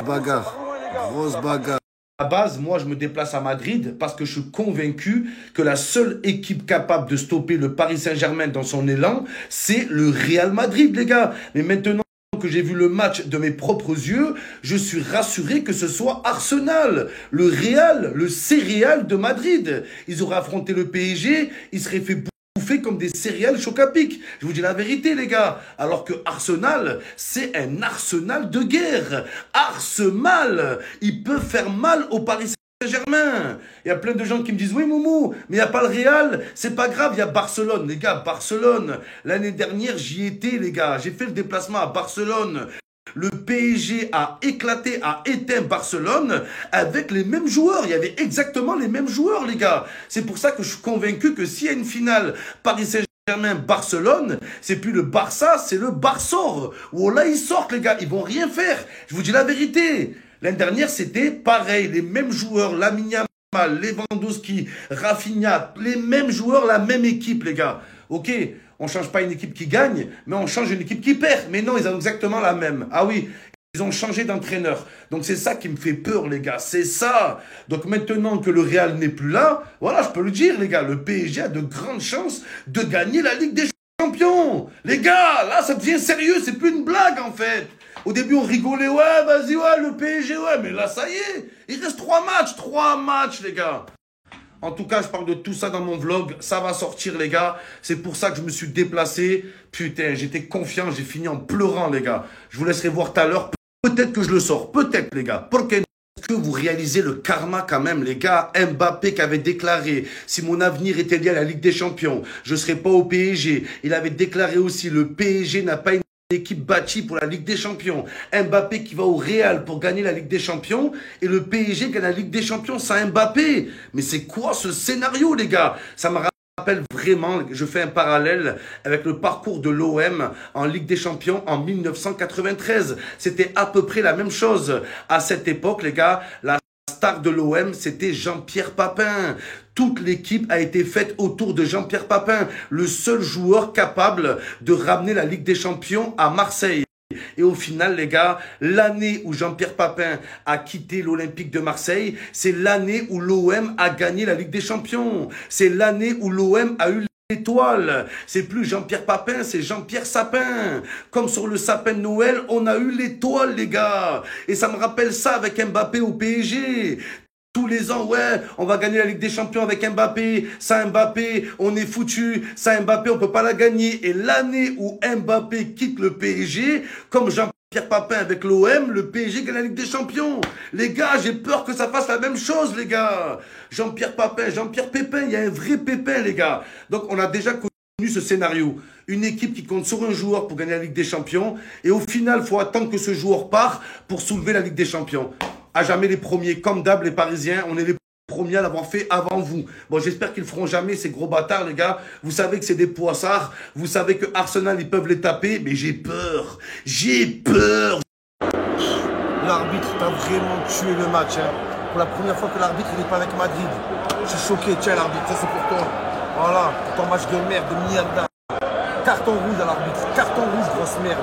Bagarre, grosse bagarre. À la base, moi, je me déplace à Madrid parce que je suis convaincu que la seule équipe capable de stopper le Paris Saint-Germain dans son élan, c'est le Real Madrid, les gars. Mais maintenant que j'ai vu le match de mes propres yeux, je suis rassuré que ce soit Arsenal, le Real, le céréal de Madrid. Ils auraient affronté le PSG, ils seraient fait bouffer comme des céréales Choc-à-Pic. Je vous dis la vérité, les gars. Alors que Arsenal, c'est un arsenal de guerre. Arsenal, ils peuvent faire mal au Paris Saint-Germain. Il y a plein de gens qui me disent, oui, Moumou, mais il n'y a pas le Real. C'est pas grave, il y a Barcelone. Les gars, Barcelone. L'année dernière, j'y étais, les gars. J'ai fait le déplacement à Barcelone. Le PSG a éclaté, a éteint Barcelone avec les mêmes joueurs. Il y avait exactement les mêmes joueurs, les gars. C'est pour ça que je suis convaincu que s'il y a une finale Paris Saint-Germain-Barcelone, c'est plus le Barça, c'est le Barsor. Oh là, ils sortent, les gars. Ils vont rien faire. Je vous dis la vérité. L'année dernière, c'était pareil. Les mêmes joueurs, Lamine Yamal, Lewandowski, Rafinha, les mêmes joueurs, la même équipe, les gars. Ok, on ne change pas une équipe qui gagne, mais on change une équipe qui perd. Mais non, ils ont exactement la même. Ah oui, ils ont changé d'entraîneur. Donc c'est ça qui me fait peur, les gars. C'est ça. Donc maintenant que le Real n'est plus là, voilà, je peux le dire, les gars. Le PSG a de grandes chances de gagner la Ligue des Champions. Les gars, là, ça devient sérieux. C'est plus une blague, en fait. Au début, on rigolait. Ouais, vas-y, ouais, le PSG, ouais. Mais là, ça y est. Il reste 3 matchs. 3 matchs, les gars. En tout cas, je parle de tout ça dans mon vlog. Ça va sortir, les gars. C'est pour ça que je me suis déplacé. Putain, j'étais confiant. J'ai fini en pleurant, les gars. Je vous laisserai voir tout à l'heure. Peut-être que je le sors. Peut-être, les gars. Est-ce que vous réalisez le karma quand même, les gars? Mbappé qui avait déclaré, si mon avenir était lié à la Ligue des Champions, je ne serais pas au PSG. Il avait déclaré aussi, le PSG n'a pas une équipe bâtie pour la Ligue des Champions. Mbappé qui va au Real pour gagner la Ligue des Champions et le PSG gagne la Ligue des Champions sans Mbappé. Mais c'est quoi ce scénario, les gars? Ça me rappelle vraiment, je fais un parallèle avec le parcours de l'OM en Ligue des Champions en 1993. C'était à peu près la même chose. À cette époque, les gars, la star de l'OM, c'était Jean-Pierre Papin. Toute l'équipe a été faite autour de Jean-Pierre Papin, le seul joueur capable de ramener la Ligue des Champions à Marseille. Et au final, les gars, l'année où Jean-Pierre Papin a quitté l'Olympique de Marseille, c'est l'année où l'OM a gagné la Ligue des Champions. C'est l'année où l'OM a eu l'étoile. C'est plus Jean-Pierre Papin, c'est Jean-Pierre Sapin. Comme sur le sapin de Noël, on a eu l'étoile, les gars. Et ça me rappelle ça avec Mbappé au PSG. Tous les ans, ouais, on va gagner la Ligue des Champions avec Mbappé. Sans Mbappé, on est foutu. Sans Mbappé, on peut pas la gagner. Et l'année où Mbappé quitte le PSG, comme Jean-Pierre Papin avec l'OM, le PSG gagne la Ligue des Champions. Les gars, j'ai peur que ça fasse la même chose, les gars. Jean-Pierre Papin, Jean-Pierre Pépin, il y a un vrai Pépin, les gars. Donc, on a déjà connu ce scénario. Une équipe qui compte sur un joueur pour gagner la Ligue des Champions. Et au final, il faut attendre que ce joueur part pour soulever la Ligue des Champions. À jamais les premiers, comme d'hab, les Parisiens, on est les premiers à l'avoir fait avant vous. Bon, j'espère qu'ils le feront jamais, ces gros bâtards, les gars. Vous savez que c'est des poissards. Vous savez que Arsenal, ils peuvent les taper. Mais j'ai peur. J'ai peur. L'arbitre t'a vraiment tué le match. Hein. Pour la première fois que l'arbitre n'est pas avec Madrid. Je suis choqué. Tiens, l'arbitre, ça c'est pour toi. Voilà, pour ton match de merde, de merde. Carton rouge à l'arbitre. Carton rouge, grosse merde.